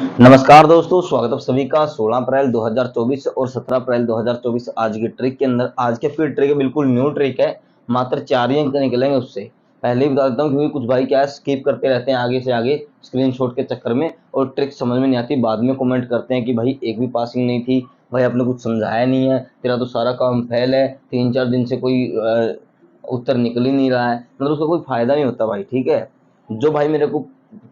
नमस्कार दोस्तों, स्वागत है सभी का 16 अप्रैल 2024 और 17 अप्रैल 2024 आज की ट्रिक के अंदर। आज के फिर ट्रिक बिल्कुल न्यू ट्रिक है, मात्र 4 ही अंक निकलेंगे उससे। पहले ही बता देता हूँ क्योंकि कुछ भाई क्या है स्किप करते रहते हैं आगे से आगे स्क्रीनशॉट के चक्कर में और ट्रिक समझ में नहीं आती। बाद में कमेंट करते हैं कि भाई एक भी पासिंग नहीं थी, भाई आपने कुछ समझाया नहीं है, तेरा तो सारा काम फेल है, 3-4 दिन से कोई उत्तर निकल ही नहीं रहा है, मतलब उसका कोई फायदा नहीं होता भाई। ठीक है, जो भाई मेरे को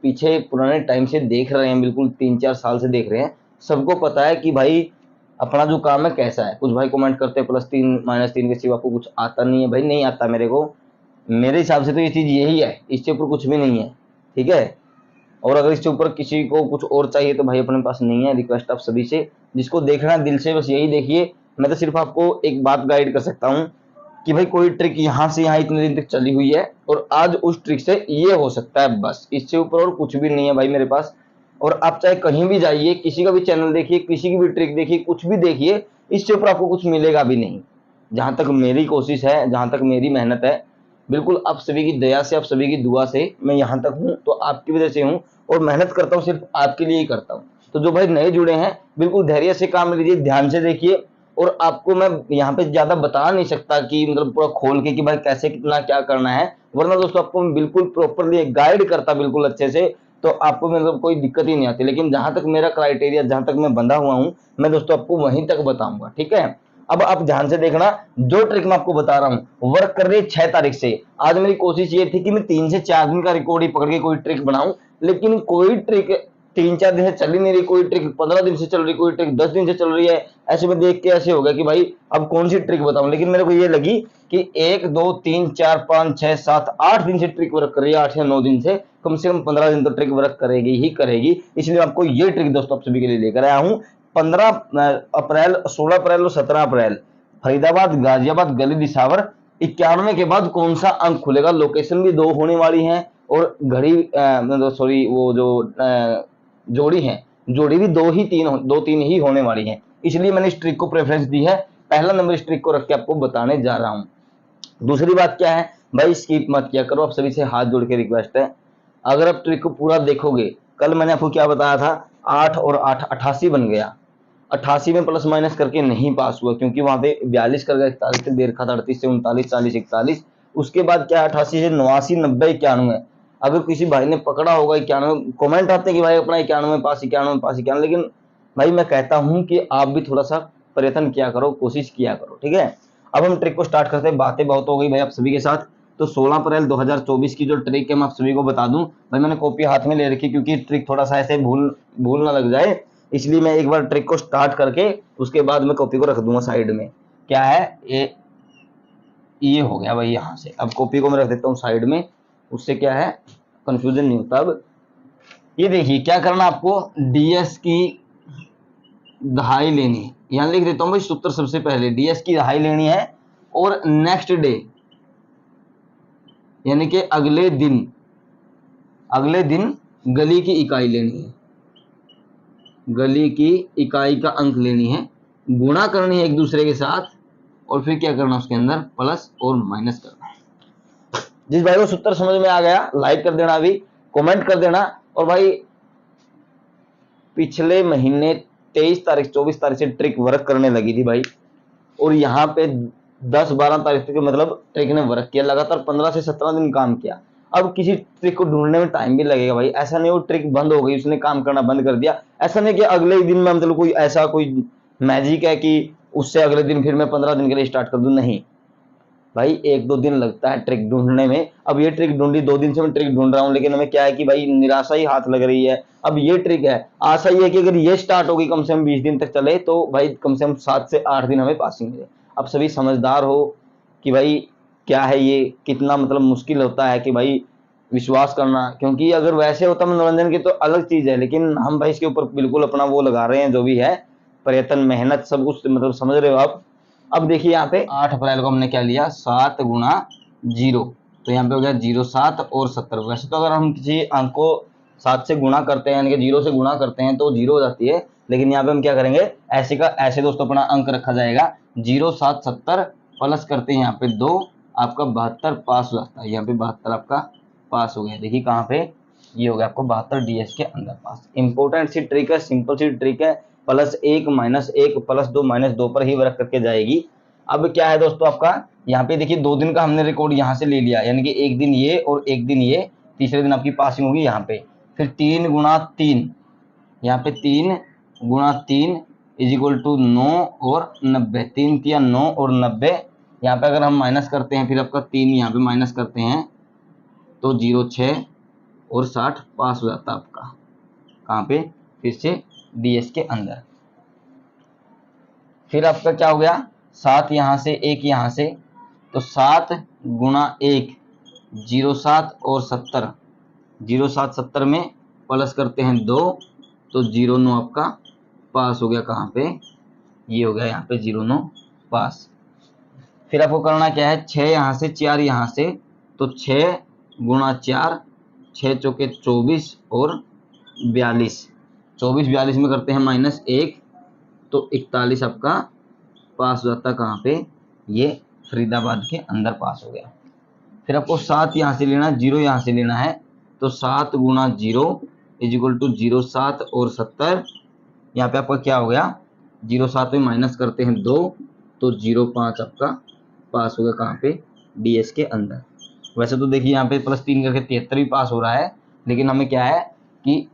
पीछे पुराने टाइम से देख रहे हैं, बिल्कुल 3-4 साल से देख रहे हैं, सबको पता है कि भाई अपना जो काम है कैसा है। कुछ भाई कमेंट करते हैं +3 -3 के सिवा आपको कुछ आता नहीं है। भाई नहीं आता मेरे को, मेरे हिसाब से तो ये चीज़ यही है, इससे ऊपर कुछ भी नहीं है। ठीक है, और अगर इससे ऊपर किसी को कुछ और चाहिए तो भाई अपने पास नहीं है। रिक्वेस्ट आप सभी से, जिसको देखना है दिल से बस यही देखिए। मैं तो सिर्फ आपको एक बात गाइड कर सकता हूँ कि भाई कोई ट्रिक यहाँ से यहाँ इतने दिन तक चली हुई है और आज उस ट्रिक से ये हो सकता है, बस इससे ऊपर और कुछ भी नहीं है भाई मेरे पास। और आप चाहे कहीं भी जाइए, किसी का भी चैनल देखिए, किसी की भी ट्रिक देखिए, कुछ भी देखिए, इससे ऊपर आपको कुछ मिलेगा भी नहीं। जहाँ तक मेरी कोशिश है, जहाँ तक मेरी मेहनत है, बिल्कुल आप सभी की दया से, आप सभी की दुआ से मैं यहाँ तक हूँ, तो आपकी वजह से हूँ और मेहनत करता हूँ, सिर्फ आपके लिए ही करता हूँ। तो जो भाई नए जुड़े हैं, बिल्कुल धैर्य से काम लीजिए, ध्यान से देखिए। और आपको मैं यहाँ पे ज़्यादा बता नहीं सकता कि मतलब पूरा खोल के कि भाई कैसे कितना क्या करना है, वरना दोस्तों आपको मैं बिल्कुल प्रॉपरली गाइड करता बिल्कुल अच्छे से, तो आपको मतलब कोई दिक्कत ही नहीं आती। लेकिन जहाँ तक मेरा क्राइटेरिया, जहाँ तक मैं बंधा हुआ हूँ, मैं दोस्तों आपको वहीं तक बताऊंगा। ठीक है, अब आप ध्यान से देखना, जो ट्रिक मैं आपको बता रहा हूँ वर्क कर रही है 6 तारीख से। आज मेरी कोशिश ये थी कि मैं 3 से 4 दिन का रिकॉर्ड ही पकड़ के कोई ट्रिक बनाऊं, लेकिन कोई ट्रिक 3-4 दिन से चल ही नहीं रही, कोई ट्रिक 15 दिन से चल रही, कोई ट्रिक 10 दिन से चल रही है। ऐसे में देख के ऐसे हो गया कि भाई अब कौन सी ट्रिक बताऊं। लेकिन मेरे को ये लगी कि 1 2 3 4 5 6 7 8 दिन से ट्रिक वर्क कर रही है, 8 या 9 दिन से कम 15 दिन तो ट्रिक वर्क करेगी ही करेगी। इसलिए आपको ये ट्रिक दोस्तों आप सभी के लिए लेकर आया हूँ। 15 अप्रैल, 16 अप्रैल और 17 अप्रैल फरीदाबाद, गाजियाबाद, गली दिसावर 91 के बाद कौन सा अंक खुलेगा। लोकेशन भी 2 होने वाली है और घड़ी मतलब सॉरी वो जो जोड़ी है, जोड़ी भी 2-3 ही होने वाली है। इसलिए मैंने इस ट्रिक को प्रेफरेंस दी है, पहला नंबर इस ट्रिक को रख के आपको बताने जा रहा हूँ। दूसरी बात क्या है भाई, स्किप मत किया करो, आप सभी से हाथ जोड़ के रिक्वेस्ट है। अगर आप ट्रिक को पूरा देखोगे, कल मैंने आपको क्या बताया था, 8 और 8 88 बन गया। 88 में प्लस माइनस करके नहीं पास हुआ क्योंकि वहां पे 42 कर गया, 41 से देर खा, 38 से 39, 40 41। उसके बाद क्या 88 से 89, 90, 91। अगर किसी भाई ने पकड़ा होगा 91, कमेंट आते हैं कि भाई अपना 91 पास, 91 पास, 91। लेकिन भाई मैं कहता हूं कि आप भी थोड़ा सा प्रयत्न किया करो, कोशिश किया करो। ठीक है, अब हम ट्रिक को स्टार्ट करते हैं। बातें बहुत हो गई भाई आप सभी के साथ। तो 16 अप्रैल 2024 की जो ट्रिक है मैं आप सभी को बता दूं। भाई मैंने कॉपी हाथ में ले रखी क्योंकि ट्रिक थोड़ा सा ऐसे भूल ना लग जाए, इसलिए मैं एक बार ट्रिक को स्टार्ट करके उसके बाद मैं कॉपी को रख दूंगा साइड में। क्या है ये हो गया भाई, यहाँ से अब कॉपी को मैं रख देता हूँ साइड में, उससे क्या है कंफ्यूजन नहीं होता। अब ये देखिए क्या करना आपको, डीएस की दहाई लेनी है। यहाँ लिख देता हूँ भाई सूत्र सबसे पहले, डीएस की दहाई लेनी है और नेक्स्ट डे यानी कि अगले दिन गली की इकाई लेनी है, गली की इकाई का अंक लेनी है, गुणा करनी है एक दूसरे के साथ और फिर क्या करना उसके अंदर प्लस और माइनस करना है। जिस भाई को सूत्र समझ में आ गया लाइक कर देना, अभी कमेंट कर देना। और भाई पिछले महीने 23 तारीख 24 तारीख से ट्रिक वर्क करने लगी थी भाई, और यहाँ पे 10-12 तारीख तक मतलब ट्रिक ने वर्क किया, लगातार 15 से 17 दिन काम किया। अब किसी ट्रिक को ढूंढने में टाइम भी लगेगा भाई, ऐसा नहीं वो ट्रिक बंद हो गई, उसने काम करना बंद कर दिया। ऐसा नहीं कि अगले ही दिन में मतलब कोई ऐसा कोई मैजिक है कि उससे अगले दिन फिर मैं 15 दिन के लिए स्टार्ट कर दूं, नहीं भाई 1-2 दिन लगता है ट्रिक ढूंढने में। अब ये ट्रिक ढूंढी, 2 दिन से मैं ट्रिक ढूंढ रहा हूँ, लेकिन हमें क्या है कि भाई निराशा ही हाथ लग रही है। अब ये ट्रिक है, आशा ये है कि अगर ये स्टार्ट होगी कम से कम 20 दिन तक चले तो भाई कम से कम 7 से 8 दिन हमें पासिंग मिले। अब सभी समझदार हो कि भाई क्या है ये, कितना मतलब मुश्किल होता है कि भाई विश्वास करना, क्योंकि अगर वैसे होता मनोरंजन की तो अलग चीज है, लेकिन हम भाई इसके ऊपर बिल्कुल अपना वो लगा रहे हैं, जो भी है प्रयत्न मेहनत सब कुछ मतलब समझ रहे हो आप। अब देखिए यहाँ पे 8 अप्रैल को हमने क्या लिया, 7 गुणा 0, तो यहाँ पे हो गया 0 7 और 70। वैसे तो अगर हम किसी अंक को 7 से गुणा करते हैं यानी कि 0 से गुणा करते हैं तो 0 हो जाती है, लेकिन यहाँ पे हम क्या करेंगे, ऐसे का ऐसे दोस्तों अपना अंक रखा जाएगा 0 7 70 प्लस करते हैं यहाँ पे 2, आपका 72 पास हो जाता है। यहाँ पे 72 आपका पास हो गया। देखिए कहाँ पे ये हो गया आपको 72 डीएस के अंदर पास। इंपॉर्टेंट सी ट्रिक है, सिंपल सी ट्रिक है, +1 -1 +2 -2 पर ही वर्क करके जाएगी। अब क्या है दोस्तों आपका यहाँ पे देखिए 2 दिन का हमने रिकॉर्ड यहाँ से ले लिया, यानी कि एक दिन ये और एक दिन ये, तीसरे दिन आपकी पासिंग होगी यहाँ पे। फिर 3 × 3, यहाँ पे 3 × 3 = 9 और 90, 3 × 9 और 90। यहाँ पे अगर हम माइनस करते हैं, फिर आपका 3 यहाँ पे माइनस करते हैं तो 0 6 और 60 पास हो जाता है आपका, कहाँ पे, फिर से डीएस के अंदर। फिर आपका क्या हो गया, 7 यहाँ से 1 यहाँ से, तो 7 × 1 07 और 70, 07 70 में प्लस करते हैं 2 तो 09 आपका पास हो गया, कहाँ पे, ये हो गया यहाँ पे 09 पास। फिर आपको करना क्या है, 6 यहाँ से 4 यहाँ से, तो 6 × 4 6 चौके 24 और 42, 24 42 में करते हैं -1 तो 41 आपका पास हो जाता, कहाँ पे, ये फरीदाबाद के अंदर पास हो गया। फिर आपको 7 यहाँ से लेना है, 0 यहाँ से लेना है, तो 7 × 0 = 07 और 70। यहाँ पे आपका क्या हो गया, 07 में माइनस करते हैं 2 तो 05 आपका पास हो गया, कहाँ पे, डीएस के अंदर। वैसे तो देखिए यहाँ पे +3 करके 73 भी पास हो रहा है, लेकिन हमें क्या है कि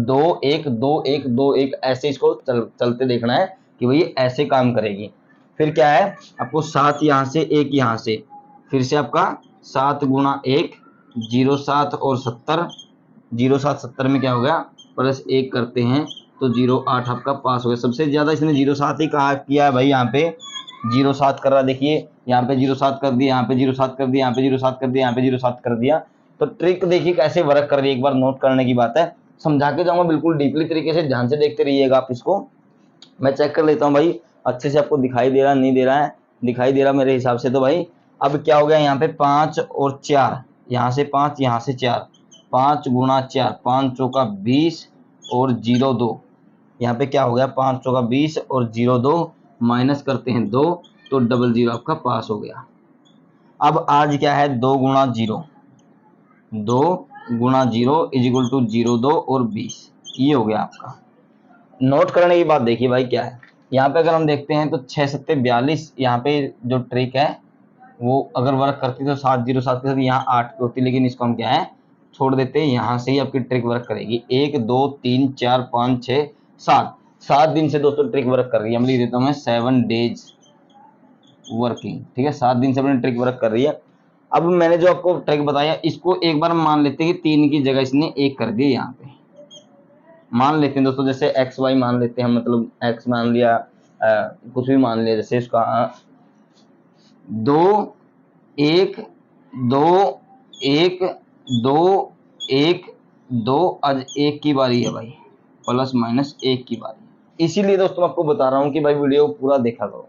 2 1 2 1 2 1 ऐसे इसको चलते देखना है कि भाई ऐसे काम करेगी। फिर क्या है आपको 7 यहाँ से 1 यहाँ से, फिर से आपका 7 × 1 07 और 70, 07 70 में क्या हो गया, +1 करते हैं तो 08 आपका पास हो गया। सबसे ज़्यादा इसने 07 ही कहा किया है भाई, यहाँ पे 07 कर रहा, देखिए यहाँ पे 07 कर दिया, यहाँ पे 07 कर दिया, यहाँ पे 07 कर दिया, यहाँ पे 07 कर दिया। तो ट्रिक देखिए कैसे वर्क कर रही है, एक बार नोट करने की बात है, समझा के जाऊँगा बिल्कुल डीपली तरीके से, ध्यान से देखते रहिएगा आप इसको। मैं चेक कर लेता हूँ भाई अच्छे से आपको दिखाई दे रहा नहीं दे रहा है, दिखाई दे रहा मेरे हिसाब से तो भाई। अब क्या हो गया यहाँ पे 5 और 4, यहाँ से 5 यहाँ से 4, 5 × 4 5 चौका 20 और 02, यहाँ पे क्या हो गया 5 चौका 20 और 02 माइनस करते हैं 2 तो 00 आपका पास हो गया। अब आज क्या है 2 × 0, 2 × 0 = 02 और 20, ये हो गया आपका। नोट करने की बात देखिए भाई क्या है, यहाँ पे अगर हम देखते हैं तो 6 7 42, यहाँ पे जो ट्रिक है वो अगर वर्क करती तो 707 के साथ यहाँ 8 होती, लेकिन इसको हम क्या है छोड़ देते हैं, यहाँ से ही आपकी ट्रिक वर्क करेगी। 1 2 3 4 5 6 7, 7 दिन से दोस्तों ट्रिक वर्क कर रही है, हम लिख देता हूँ मैं 7 डेज वर्किंग, ठीक है, 7 दिन से अपनी ट्रिक वर्क कर रही है। अब मैंने जो आपको ट्रिक बताया इसको एक बार मान लेते हैं कि 3 की जगह इसने 1 कर दिया, यहाँ पे मान लेते हैं दोस्तों, जैसे XY मान लेते हैं, मतलब X मान लिया, कुछ भी मान लिया, जैसे इसका 2 1 2 1 2 1 2, आज 1 की बारी है भाई, ±1 की बारी। इसीलिए दोस्तों आपको बता रहा हूँ कि भाई वीडियो पूरा देखा करो।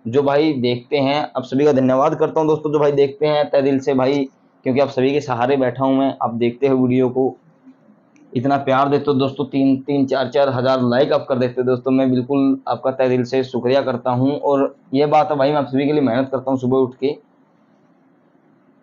जो भाई देखते हैं, आप सभी का धन्यवाद करता हूँ दोस्तों, जो भाई देखते हैं तहे दिल से भाई, क्योंकि आप सभी के सहारे बैठा हूँ मैं, आप देखते हो वीडियो को, इतना प्यार देते हो दोस्तों, 3 4 हज़ार लाइक आप कर देते हो दोस्तों, मैं बिल्कुल आपका तहे दिल से शुक्रिया करता हूं। और ये बात है भाई, मैं आप सभी के लिए मेहनत करता हूं सुबह उठ के।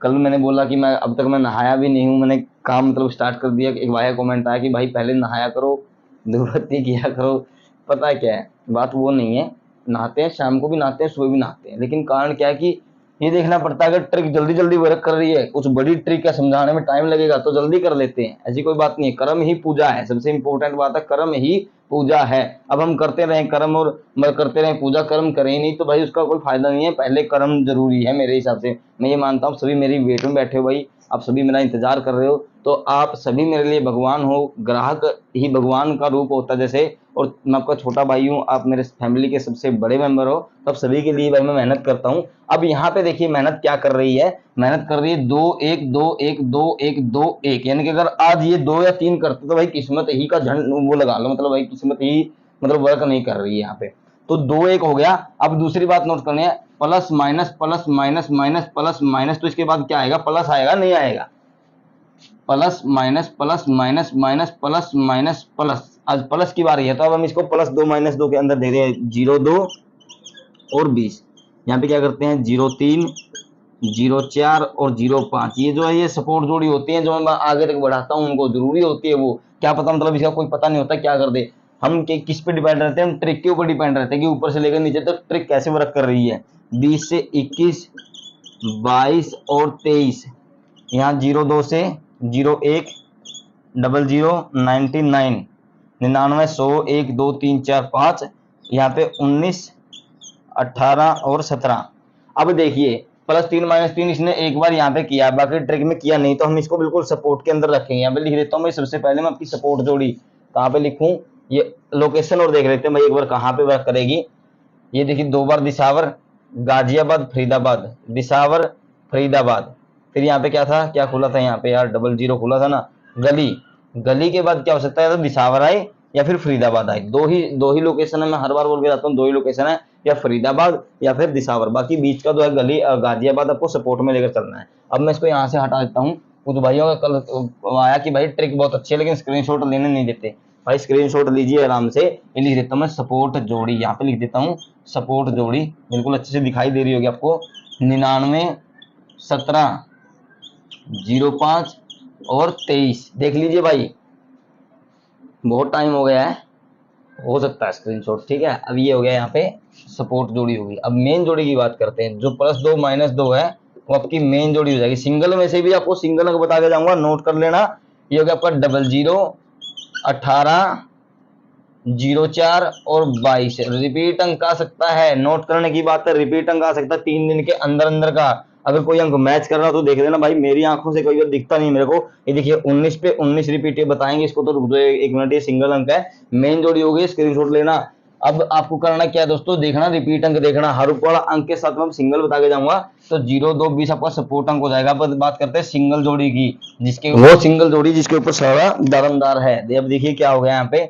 कल मैंने बोला कि मैं अब तक मैं नहाया भी नहीं हूं, मैंने काम मतलब स्टार्ट कर दिया। एक भाई कमेंट आया कि भाई पहले नहाया करो, धूपबत्ती किया करो। पता है क्या है बात, वो नहीं है, नहाते हैं, शाम को भी नहाते हैं, सुबह भी नहाते हैं, लेकिन कारण क्या है कि ये देखना पड़ता है, अगर ट्रिक जल्दी जल्दी वर्क कर रही है, कुछ बड़ी ट्रिक है, समझाने में टाइम लगेगा तो जल्दी कर लेते हैं, ऐसी कोई बात नहीं है। कर्म ही पूजा है, सबसे इंपॉर्टेंट बात है, कर्म ही पूजा है। अब हम करते रहें कर्म और करते रहें पूजा, कर्म करें ही नहीं तो भाई उसका कोई फायदा नहीं है। पहले कर्म जरूरी है मेरे हिसाब से, मैं ये मानता हूँ। सभी मेरी वेट में बैठे हो भाई, आप सभी मेरा इंतजार कर रहे हो, तो आप सभी मेरे लिए भगवान हो, ग्राहक ही भगवान का रूप होता है जैसे, और मैं आपका छोटा भाई हूँ, आप मेरे फैमिली के सबसे बड़े मेंबर हो, तो आप सभी के लिए भाई मैं मेहनत करता हूँ। अब यहाँ पे देखिए मेहनत क्या कर रही है, मेहनत कर रही है 2 1 2 1 2 1 2 1, यानी कि अगर आज ये 2 या 3 करते तो भाई किस्मत ही का झंड वो लगा लो, मतलब भाई किस्मत ही मतलब वर्क नहीं कर रही है यहाँ पे। तो 2 1 हो गया। अब दूसरी बात नोट करनी है, plus minus plus minus minus plus minus, तो इसके बाद क्या आएगा, प्लस आएगा नहीं आएगा, plus minus plus minus minus plus minus plus, आज प्लस की बारी है तो अब हम इसको +2 -2 के अंदर दे दें, 02 और 20। यहाँ पे क्या करते हैं 03 04 और 05, ये जो है ये सपोर्ट जोड़ी होती है, जो मैं आगे तक बढ़ाता हूँ उनको जरूरी होती है वो, क्या पता मतलब इसका कोई पता नहीं होता क्या कर दे। हम किस पे डिपेंड रहते हैं, हम ट्रिक के ऊपर डिपेंड रहते हैं कि ऊपर से लेकर नीचे तक ट्रिक कैसे वर्क कर रही है। 20 से 21, 22 और 23, यहाँ 02 से 01, 00, 99, 99, 100, 1, 2, 3, 4, 5, यहाँ पे 19, 18 और 17। अब देखिए +3 -3 इसने एक बार यहाँ पे किया, बाकी ट्रिक में किया नहीं, तो हम इसको बिल्कुल सपोर्ट के अंदर रखेंगे। यहाँ पे लिख देता हूँ मैं, सबसे पहले मैं आपकी सपोर्ट जोड़ी कहाँ पे लिखूं, ये लोकेशन और देख लेते हैं भाई एक बार कहाँ पे वर्क करेगी। ये देखिए 2 बार दिसावर, गाजियाबाद, फरीदाबाद, दिसावर, फरीदाबाद, फिर यहाँ पे क्या था, क्या खुला था यहाँ पे यार, 00 खुला था ना, गली, गली के बाद क्या हो सकता है, तो दिसावर आए या फिर फरीदाबाद आए, दो ही लोकेशन है, मैं हर बार बोल के जाता हूँ 2 ही लोकेशन है, या फरीदाबाद या फिर दिसावर, बाकी बीच का जो है गली गाजियाबाद आपको सपोर्ट में लेकर चलना है। अब मैं इसको यहाँ से हटा देता हूँ। कुछ भाइयों का कल आया कि भाई ट्रिक बहुत अच्छी है लेकिन स्क्रीनशॉट लेने नहीं देते, भाई स्क्रीनशॉट लीजिए आराम से। ये लिख देता हूँ मैं सपोर्ट जोड़ी, यहाँ पे लिख देता हूँ सपोर्ट जोड़ी, बिल्कुल अच्छे से दिखाई दे रही होगी आपको। 99, 17, 05 और 23, देख लीजिए भाई, बहुत टाइम हो गया है, हो सकता है स्क्रीनशॉट, ठीक है। अब ये हो गया यहाँ पे सपोर्ट जोड़ी होगी। अब मेन जोड़ी की बात करते हैं, जो +2 -2 है वो आपकी मेन जोड़ी हो जाएगी। सिंगल में से भी आपको सिंगल अंक बता के जाऊंगा, नोट कर लेना। ये हो गया आपका 00, 18, 04 और 22, रिपीट अंक आ सकता है, नोट करने की बात है, रिपीट अंक आ सकता है 3 दिन के अंदर अंदर का। अगर कोई अंक मैच कर रहा हो तो देख लेना भाई, मेरी आंखों से कोई दिखता नहीं मेरे को। ये देखिए 19 पे 19 रिपीट, ये बताएंगे इसको, तो रुक जाओ 1 मिनट, ये सिंगल अंक है, मेन जोड़ी होगी, स्क्रीनशॉट लेना। अब आपको करना क्या है दोस्तों, देखना रिपीट अंक, देखना हर ऊपर अंक के साथ मैं सिंगल बता के जाऊंगा। तो 0, 2, 20 आपका सपोर्ट अंक हो जाएगा। अब बात करते हैं सिंगल जोड़ी की, जिसके वो सिंगल जोड़ी जिसके ऊपर सारा दारमदार है। अब देखिए क्या हो गया यहाँ पे,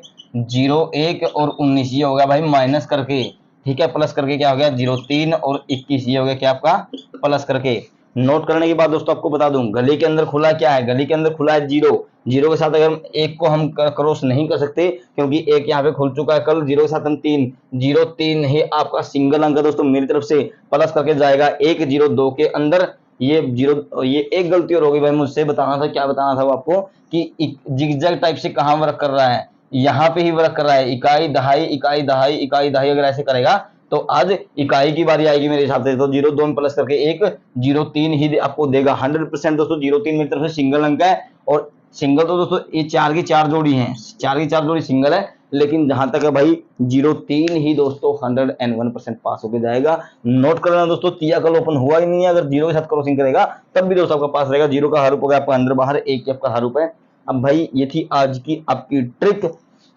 0, 1 और 19, ये हो गया भाई माइनस करके, ठीक है, प्लस करके क्या हो गया 0, 3 और 21, ये हो गया क्या आपका प्लस करके। नोट करने के बाद दोस्तों आपको बता दूं, गली के अंदर खुला क्या है, गली के अंदर खुला है 0, 0 के साथ अगर 1 को हम क्रॉस नहीं कर सकते क्योंकि 1 यहाँ पे खुल चुका है कल, 0 के साथ हम 3, 0, 3 ही आपका सिंगल अंक है दोस्तों, मेरी तरफ से प्लस करके जाएगा 1, 0, 2 के अंदर। ये 0, ये एक गलती और होगी भाई मुझसे, बताना था, क्या बताना था वो आपको, कि जिगजैग टाइप से कहाँ वर्क कर रहा है, यहाँ पे ही वर्क कर रहा है, इकाई दहाई इकाई दहाई इकाई दहाई, अगर ऐसे करेगा तो आज इकाई की बारी आएगी मेरे हिसाब से। तो 0, 2 में प्लस करके 1, 0, 3 ही आपको देगा 100% दोस्तों। 0, 3 मेरी तरफ से सिंगल अंक है, और सिंगल तो दोस्तों ये 4 की 4 जोड़ी है, 4 की 4 जोड़ी सिंगल है, लेकिन जहां तक है भाई 0, 3 ही दोस्तों 101% पास होके जाएगा। नोट कर लेना दोस्तों, तिया कल ओपन हुआ ही नहीं है, अगर 0 के साथ क्रॉसिंग करेगा तब भी दोस्तों आपका पास रहेगा। 0 का हर रुपये आपका अंदर बाहर, 1 की आपका हर रुपये। अब भाई ये थी आज की आपकी ट्रिक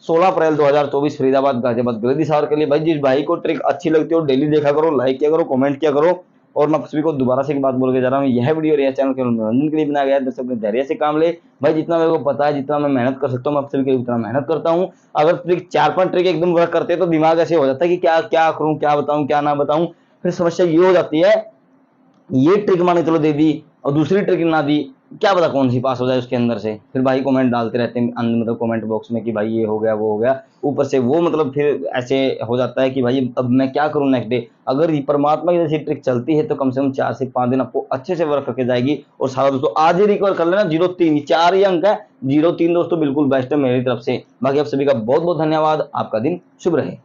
16 अप्रैल 2024 फरीदाबाद गाजियाबाद गली दिसार के लिए। भाई जिस भाई को ट्रिक अच्छी लगती हो डेली देखा करो, लाइक किया करो, कमेंट किया करो। और मैं सभी को दोबारा से एक बात बोल के जा रहा हूँ, यह वीडियो और यह चैनल केवल मनोरंजन के लिए बनाया गया है, दर्शक अपने धैर्य से काम ले। भाई जितना मेरे को पता है, जितना मैं मेहनत कर सकता हूँ, मैं आप सभी के लिए उतना मेहनत करता हूँ। अगर ट्रिक 4-5 ट्रिक एकदम वर्क करते हैं तो दिमाग ऐसे हो जाता है कि क्या क्या करूँ, क्या बताऊँ, क्या ना बताऊँ। फिर समस्या ये हो जाती है, ये ट्रिक मान चलो दे दी और दूसरी ट्रिक ना दी, क्या पता कौन सी पास हो जाए उसके अंदर से। फिर भाई कमेंट डालते रहते हैं मतलब कमेंट बॉक्स में कि भाई ये हो गया वो हो गया, ऊपर से वो मतलब फिर ऐसे हो जाता है कि भाई अब मैं क्या करूं नेक्स्ट डे। अगर परमात्मा की जैसी ट्रिक चलती है तो कम से कम 4 से 5 दिन आपको अच्छे से वर्क करके जाएगी। और सारा दोस्तों आज ही रिकवर कर लेना, 0, 3 4 ही अंक है, 0, 3 दोस्तों बिल्कुल बेस्ट है मेरी तरफ से। बाकी आप सभी का बहुत बहुत धन्यवाद, आपका दिन शुभ रहे।